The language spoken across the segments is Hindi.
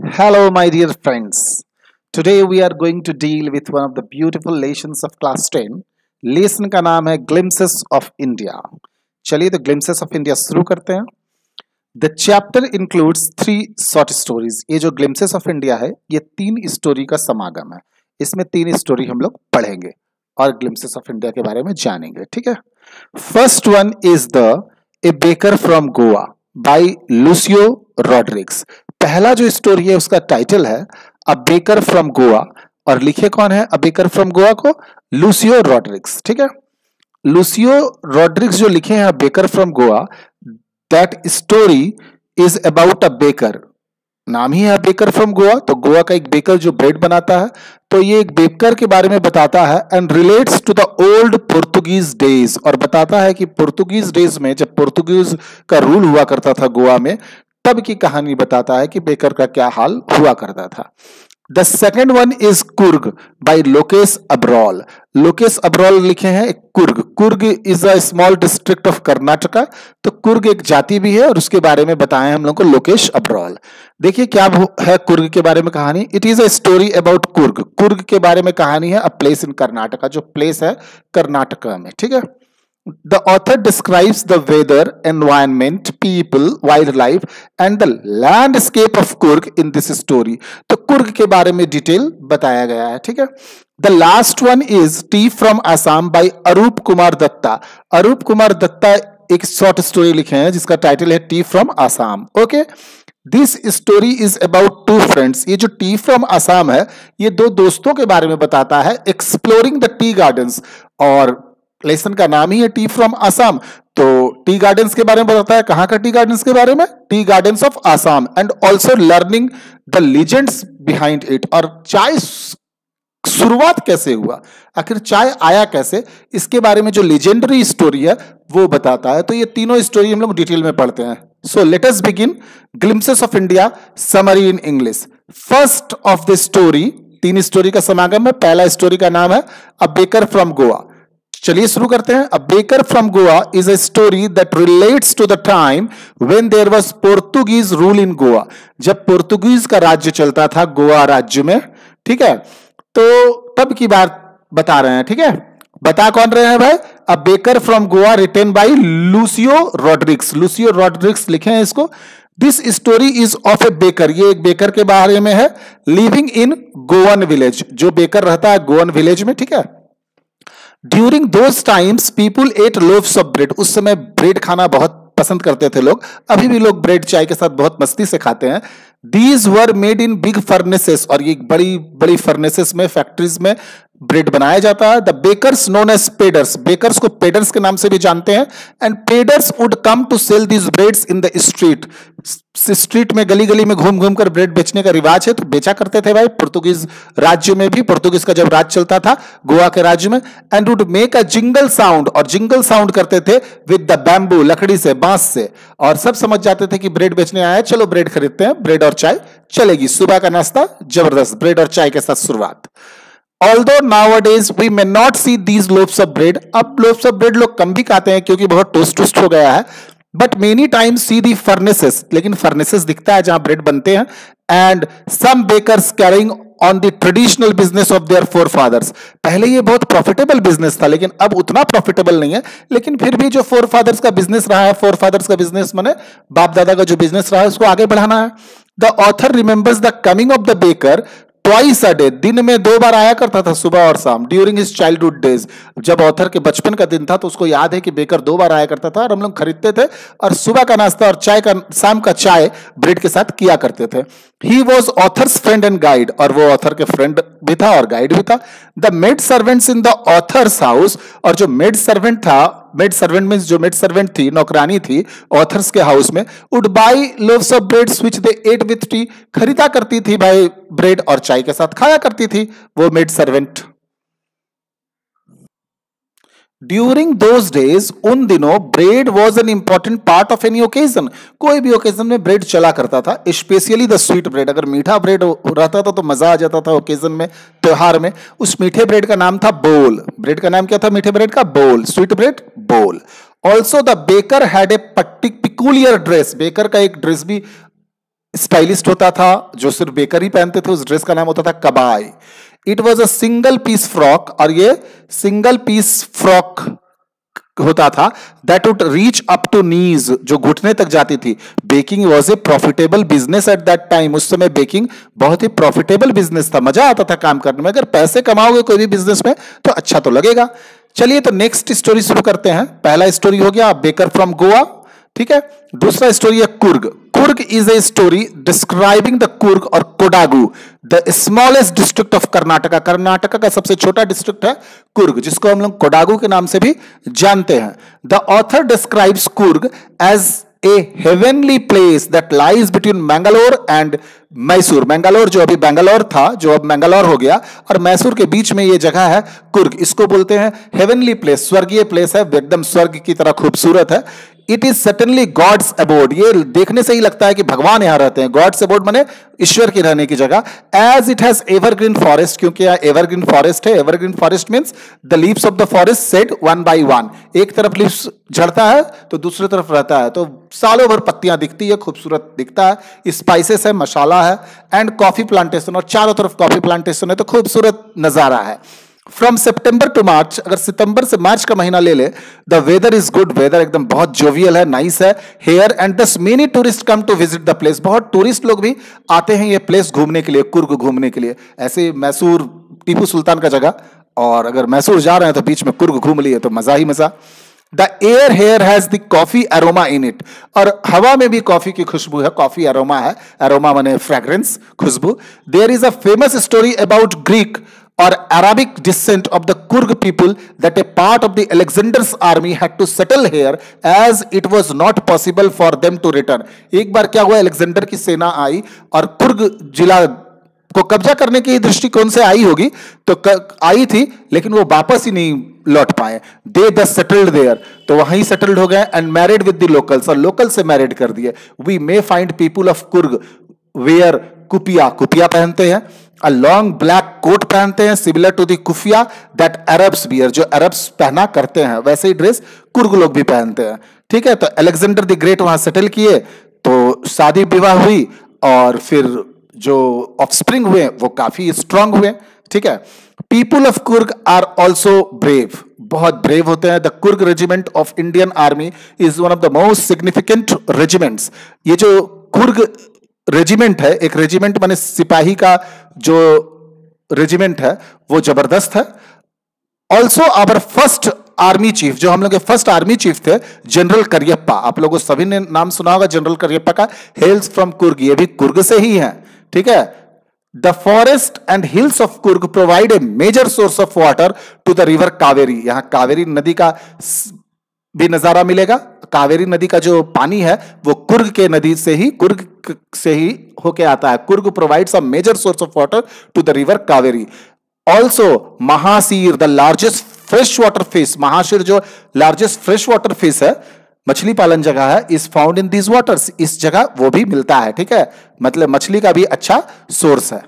Hello, my dear friends. Today we are going to deal with one of the beautiful lessons of class 10. Lesson का नाम है Glimpses of India. चलिए तो Glimpses of India शुरू करते हैं. The chapter includes 3 short stories. ये जो Glimpses of India है, ये 3 स्टोरी का समागम है. इसमें 3 स्टोरी हम लोग पढ़ेंगे और Glimpses of India के बारे में जानेंगे. ठीक है. First one is A Baker from Goa by Lucio Rodriguez. पहला जो स्टोरी है उसका टाइटल है अ बेकर फ्रॉम गोवा और लिखे कौन है अ बेकर फ्रॉम गोवा को लूसियो रॉड्रिग्स. ठीक है. लूसियो रॉड्रिग्स जो लिखे हैं a baker from Goa, that story is about a baker. नाम ही है बेकर फ्रॉम गोवा, तो गोवा का एक बेकर जो ब्रेड बनाता है, तो ये एक बेकर के बारे में बताता है and relates to the old Portuguese days. और बताता है कि पोर्तुगीज डेज में जब पोर्तुगीज का रूल हुआ करता था गोवा में, तब की कहानी बताता है कि बेकर का क्या हाल हुआ करता था. The second one is Coorg by Lokesh Abrol. Lokesh Abrol लिखे हैं Coorg. Coorg is a small district of Karnataka. तो कुर्ग एक जाति भी है और उसके बारे में बताएं हम लोग को लोकेश अब्रॉल. देखिए क्या है कुर्ग के बारे में कहानी. It is a story about Coorg. Coorg के बारे में कहानी है अ प्लेस इन कर्नाटका, जो प्लेस है कर्नाटका में. ठीक है. The author describes the weather, environment, people, wildlife and the landscape of Coorg in this story. तो कुर्ग के बारे में डिटेल बताया गया है. ठीक है. The last one is Tea from Assam by अरूप कुमार दत्ता. अरूप कुमार दत्ता एक शॉर्ट स्टोरी लिखे हैं जिसका टाइटल है T from Assam. Okay. This story is about 2 friends. ये जो टी फ्रॉम आसाम है, ये 2 दोस्तों के बारे में बताता है एक्सप्लोरिंग द टी गार्डन्स. और लेसन का नाम ही है टी फ्रॉम आसाम, तो टी गार्डन्स के बारे में बताता है. कहां का टी गार्डन्स के बारे में? Tea gardens of Assam. And also learning the legends behind it. और चाय शुरुआत कैसे हुआ, आखिर चाय आया कैसे, इसके बारे में जो लेजेंडरी स्टोरी है वो बताता है. तो ये तीनों स्टोरी हम लोग डिटेल में पढ़ते हैं. So let us begin. Glimpses of India summary in English. First of the story, 3 story का समागम है. पहला स्टोरी का नाम है अ बेकर फ्रॉम गोवा. चलिए शुरू करते हैं. A baker from Goa is a story that relates to the time when there was Portuguese rule in Goa. जब पोर्तुगीज का राज्य चलता था गोवा राज्य में. ठीक है. तो तब की बात बता रहे हैं. ठीक है. बता कौन रहे हैं भाई? A baker from Goa written by Lucio Rodrigues. Lucio Rodrigues लिखे हैं इसको. This story is of a baker. ये एक बेकर के बारे में है. Living in Goan village. जो बेकर रहता है गोवन विलेज में. ठीक है. During those times people ate loaves of bread. उस समय ब्रेड खाना बहुत पसंद करते थे लोग. अभी भी लोग ब्रेड चाय के साथ बहुत मस्ती से खाते हैं. These were made in big furnaces. और ये बड़ी बड़ी फर्नेसेस में, फैक्ट्रीज में ब्रेड बनाया जाता है. The bakers known as paders. Bakers को पेडर्स के नाम से भी जानते हैं. And paders would come to sell these breads in the street. Street में, गली गली में घूम घूम कर ब्रेड बेचने का रिवाज है, तो बेचा करते थे भाई. पोर्तुगीज राज्य में भी, पोर्तुगीज का जब राज चलता था गोवा के राज्य में. And would make a jingle sound. और जिंगल साउंड करते थे विद द बैम्बू, लकड़ी से, बांस से. और सब समझ जाते थे कि ब्रेड बेचने आया है, चलो ब्रेड खरीदते हैं, ब्रेड और चाय चलेगी. सुबह का नाश्ता जबरदस्त, ब्रेड और चाय के साथ शुरुआत. Although nowadays we may not see these loaves of bread. अब loaves of bread लोग कम भी खाते हैं क्योंकि बहुत टोस्ट हो गया है. But many times see the furnaces. लेकिन furnaces दिखता है जहां ब्रेड बनते हैं. And some bakers carrying on the traditional business of their forefathers. पहले ये बहुत प्रॉफिटेबल बिजनेस था, लेकिन अब उतना प्रॉफिटेबल नहीं है. लेकिन फिर भी जो फोरफादर्स का बिजनेस रहा है, फोरफादर्स का बिजनेस माने बाप दादा का जो बिजनेस रहा है, उसको आगे बढ़ाना है. The author remembers the coming of the baker twice a day. दिन में 2 बार आया करता था, सुबह और शाम. During his childhood days. जब ऑथर के बचपन का दिन था तो उसको याद है कि बेकर 2 बार आया करता था और हम लोग खरीदते थे और सुबह का नाश्ता और चाय का, शाम का चाय ब्रेड के साथ किया करते थे. He was authors friend and guide. और वो ऑथर के फ्रेंड भी था और गाइड भी था. The maid servants in the author's house. और जो मेड सर्वेंट था, मेड सर्वेंट मींस जो मेड सर्वेंट थी, नौकरानी थी ऑथर्स के हाउस में, would buy loaves of bread which they ate with tea. खरीदा करती थी भाई ब्रेड और चाय के साथ खाया करती थी वो maid servant. During those days, उन दिनों bread was an important part of any occasion. कोई भी ओकेजन में ब्रेड चला करता था. Specially the sweet bread. अगर मीठा ब्रेड रहता था तो मजा आ जाता था ओकेजन में, त्योहार में. उस मीठे ब्रेड का नाम था बोल. ब्रेड का नाम क्या था मीठे ब्रेड का? बोल. स्वीट ब्रेड बोल. Also the baker had a peculiar dress. Baker का एक ड्रेस भी स्टाइलिस्ट होता था, जो सिर्फ बेकर ही पहनते थे, उस ड्रेस का नाम होता था kabai. It was a single piece frock, और ये सिंगल पीस फ्रॉक होता था that would reach up to knees, जो घुटने तक जाती थी। Baking was a profitable business at that time. उस समय बेकिंग बहुत ही प्रॉफिटेबल बिजनेस था, मजा आता था काम करने में। अगर पैसे कमाओगे कोई भी बिजनेस में तो अच्छा तो लगेगा। चलिए तो नेक्स्ट स्टोरी शुरू करते हैं। पहला स्टोरी हो गया बेकर फ्रॉम गोवा, ठीक है। दूसरा स्टोरी है Coorg. Coorg is a story describing the Coorg और Kodagu, the smallest district of Karnataka. Karnataka का सबसे छोटा डिस्ट्रिक्ट है कुर्ग, जिसको हम लोग कोडागु के नाम से भी जानते हैं। The author describes Coorg as a heavenly place that lies between Mangalore and Mysore. Mangalore जो अभी बेंगलोर था, जो अब मैंगलोर हो गया, और मैसूर के बीच में ये जगह है कुर्ग। इसको बोलते हैं हेवनली प्लेस, स्वर्गीय प्लेस है, एकदम स्वर्ग की तरह खूबसूरत है। It is certainly God's abode. ये देखने से ही लगता है कि भगवान यहां रहते हैं। गॉड्स अबोर्ड माने ईश्वर की रहने की जगह। As it has evergreen forest, क्योंकि यहां एवरग्रीन फॉरेस्ट है। Evergreen forest means the leaves of the forest shed one by one. एक तरफ लीव्स झड़ता है तो दूसरी तरफ रहता है, तो सालों भर पत्तियां दिखती है, खूबसूरत दिखता है। स्पाइसेस है, मसाला है, एंड कॉफी प्लांटेशन, और चारों तरफ कॉफी प्लांटेशन है, तो खूबसूरत नजारा है। फ्रॉम सितंबर टू मार्च, अगर सितंबर से मार्च का महीना ले ले, the weather is good. Weather एकदम बहुत जोवियल है, नाइस है here, and thus many tourist come to visit the place. बहुत टूरिस्ट लोग भी आते हैं ये प्लेस घूमने के लिए, कुर्ग घूमने के लिए। ऐसे मैसूर टीपू सुल्तान का जगह, और अगर मैसूर जा रहे हैं तो बीच में कुर्ग घूम लिए तो मजा ही मजा। The air here has the coffee aroma in it, और हवा में भी कॉफी की खुशबू है, कॉफी अरोमा है। अरोमा माने फ्रेग्रेंस, खुशबू। There is a famous story about Greek or Arabic descent of the Kurg people that a part of the Alexander's army had to settle here as it was not possible for them to return. एक बार क्या हुआ, अलेक्जेंडर की सेना आई और कुर्ग जिला को कब्जा करने की दृष्टिकोण से आई होगी, तो आई थी, लेकिन वो वापस ही नहीं लौट पाए। दे द सेटल्ड देयर, तो वहीं सेटल्ड हो गए, and married with the locals, और लोकल से मैरिड कर दिए। We may find people of Coorg wear kuppia, kuppia पहनते हैं, अ लॉन्ग ब्लैक कोट पहनते हैं, similar to the kuffia that Arabs wear, जो अरब्स पहना करते हैं वैसे ही ड्रेस कुर्ग लोग भी पहनते हैं, ठीक है। तो अलेक्जेंडर द ग्रेट वहां सेटल किए, तो शादी विवाह हुई, और फिर जो ऑफस्प्रिंग हुए वो काफी स्ट्रांग हुए, ठीक है। People of Coorg are also brave, बहुत ब्रेव होते हैं। The Coorg regiment of Indian army is one of the most significant regiments. ये जो कुर्ग रेजिमेंट है, एक रेजिमेंट माने सिपाही का जो रेजिमेंट है वो जबरदस्त है। Also our first army chief, जो हम लोग के फर्स्ट आर्मी चीफ थे, जनरल करियप्पा, आप लोगों सभी ने नाम सुना होगा जनरल करियप्पा का, हेल्स फ्रॉम कुर्ग, ये भी कुर्ग से ही है, ठीक है। The forest and hills of Coorg provide a major source of water to the river Kaveri. यहां कावेरी नदी का भी नजारा मिलेगा। कावेरी नदी का जो पानी है वो कुर्ग के नदी से ही, कुर्ग से ही होके आता है। Coorg provides a major source of water to the river Kaveri. Also mahseer, the largest fresh water fish, mahseer जो लार्जेस्ट फ्रेश वाटर फिश है, मछली पालन जगह है, is found in these waters, इस जगह वो भी मिलता है, ठीक है। मतलब मछली का भी अच्छा सोर्स है।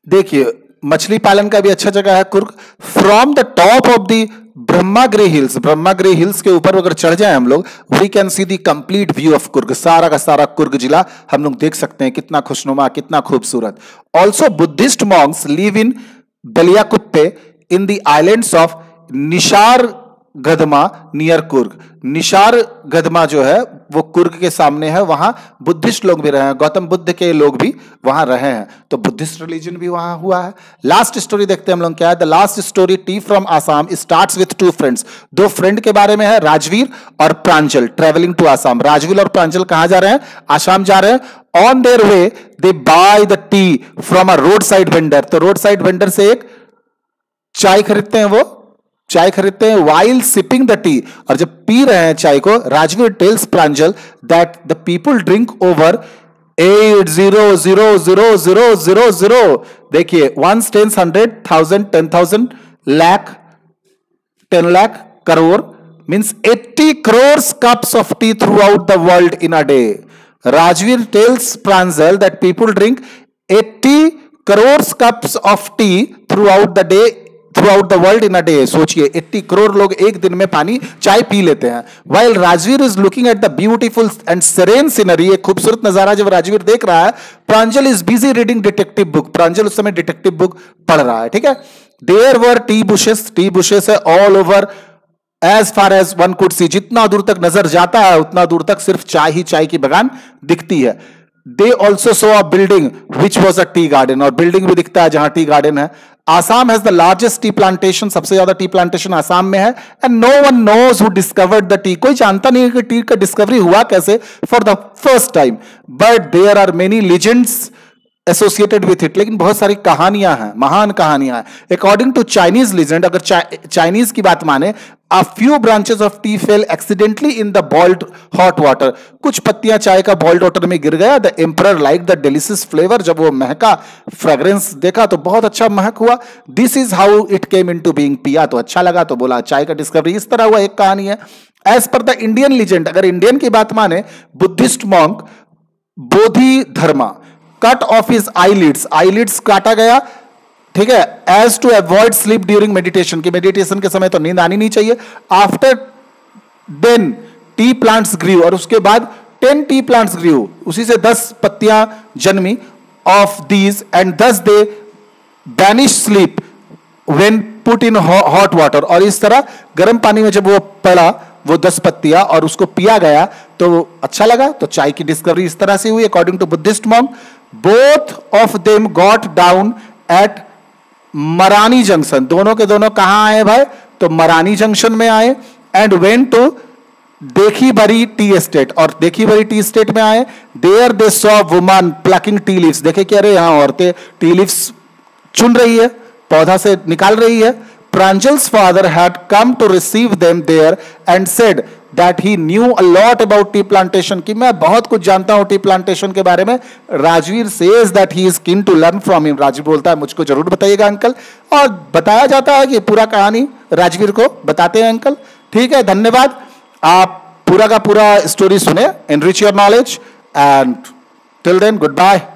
देखिए मछली पालन का भी अच्छा जगह है Coorg. From the top of the Brahmagiri hills, Brahmagiri hills के ऊपर अगर चढ़ जाए हम लोग, we can see the complete view of Coorg, सारा का सारा कुर्ग जिला हम लोग देख सकते हैं। कितना खुशनुमा, कितना खूबसूरत। Also Buddhist monks live in Bylakuppe in the islands of Nisargadhama near Coorg. Nisargadhama जो है वो कुर्ग के सामने है, वहां बुद्धिस्ट लोग भी रहे हैं, गौतम बुद्ध के लोग भी वहां रहे हैं, तो बुद्धिस्ट रिलीजन भी वहां हुआ है। लास्ट स्टोरी देखते हैं हम लोग क्या है। The last story, T from Assam, starts with to friends. दो फ्रेंड के बारे में है, राजवीर और प्रांजल, ट्रेवलिंग टू आसाम। राजवीर और प्रांजल कहां जा रहे हैं? आसाम जा रहे हैं। On their way they by the T from a road side vendor, तो रोड साइड वेंडर से एक चाय खरीदते हैं, वो चाय खरीदते हैं। वाइल सिपिंग द टी, और जब पी रहे हैं चाय को, Rajveer tells Pranjal that the people drink over 8000000। देखिए 1 10 100 1000 10,000 lakh 10 lakh crore means 80 crores cups of tea throughout the world in a day. Rajveer tells Pranjal that people drink 80 crores cups of tea throughout through out the world in a day. सोचिए 80 करोड़ लोग एक दिन में पानी चाय पी लेते हैं। While Rajvir is looking at the beautiful and serene scenery, एक खूबसूरत नजारा जब राजवीर देख रहा है, Pranjal is busy reading detective book, Pranjal उस समय डिटेक्टिव बुक पढ़ रहा है, ठीक है। देयर वर टी बुशेस है all over as far as one could see, जितना दूर तक नजर जाता है उतना दूर तक सिर्फ चाय ही चाय की बगान दिखती है। They also saw a building which was a tea garden, और बिल्डिंग भी दिखता है जहां टी गार्डन है। Assam has the largest tea plantation, सबसे ज्यादा टी प्लांटेशन आसाम में है। And no one knows who discovered the tea, कोई जानता नहीं है कि टी का डिस्कवरी हुआ कैसे for the first time, but there are many legends associated with it, लेकिन बहुत सारी कहानियां हैं, महान कहानियां हैं। अकॉर्डिंग टू चाइनीज लीजेंड, अगर चाइनीज की बात माने, a few branches of tea fell accidentally in the boiled hot water, कुछ पत्तियां चाय का बॉइल्ड वाटर में गिर गया। The emperor like the delicious flavour, जब वो महका फ्रेग्रेंस देखा तो बहुत अच्छा महक हुआ। This is how it came into being, पिया तो अच्छा लगा तो बोला चाय का डिस्कवरी इस तरह हुआ, एक कहानी है। As per the Indian legend, अगर इंडियन की बात माने, Buddhist monk Bodhi Dharma cut off his eyelids काटा गया, ठीक है, as to avoid sleep during meditation, की मेडिटेशन के समय तो नींद आनी नहीं चाहिए। After then tea plants grew, और उसके बाद 10 टी प्लांट्स ग्रीव, उसी से 10 पत्तियां जन्मी of these, and thus they banish sleep when put in hot water, और इस तरह गर्म पानी में जब वो पड़ा वो 10 पत्तियां और उसको पिया गया तो अच्छा लगा, तो चाय की डिस्कवरी इस तरह से हुई। According to Buddhist monk, both of them got down at Marani junction, दोनों के दोनों कहां आए भाई, तो मरानी जंक्शन में आए। And went to Dekhiberi tea estate, और देखीबरी टी एस्टेट में आए। There they saw woman plucking tea leaves, देखे क्या रे यहां औरतें टी लीव्स चुन रही है, पौधा से निकाल रही है। Pranjal's father had come to receive them there and said that he knew a lot about tea plantation, कि मैं बहुत कुछ जानता हूं टी प्लांटेशन के बारे में। Rajveer says that he is keen to learn from him, Rajveer बोलता है मुझको जरूर बताइएगा अंकल, और बताया जाता है कि पूरा कहानी राजवीर को बताते हैं अंकल। ठीक है, धन्यवाद, आप पूरा का पूरा स्टोरी सुने, enrich your knowledge, and till then good bye.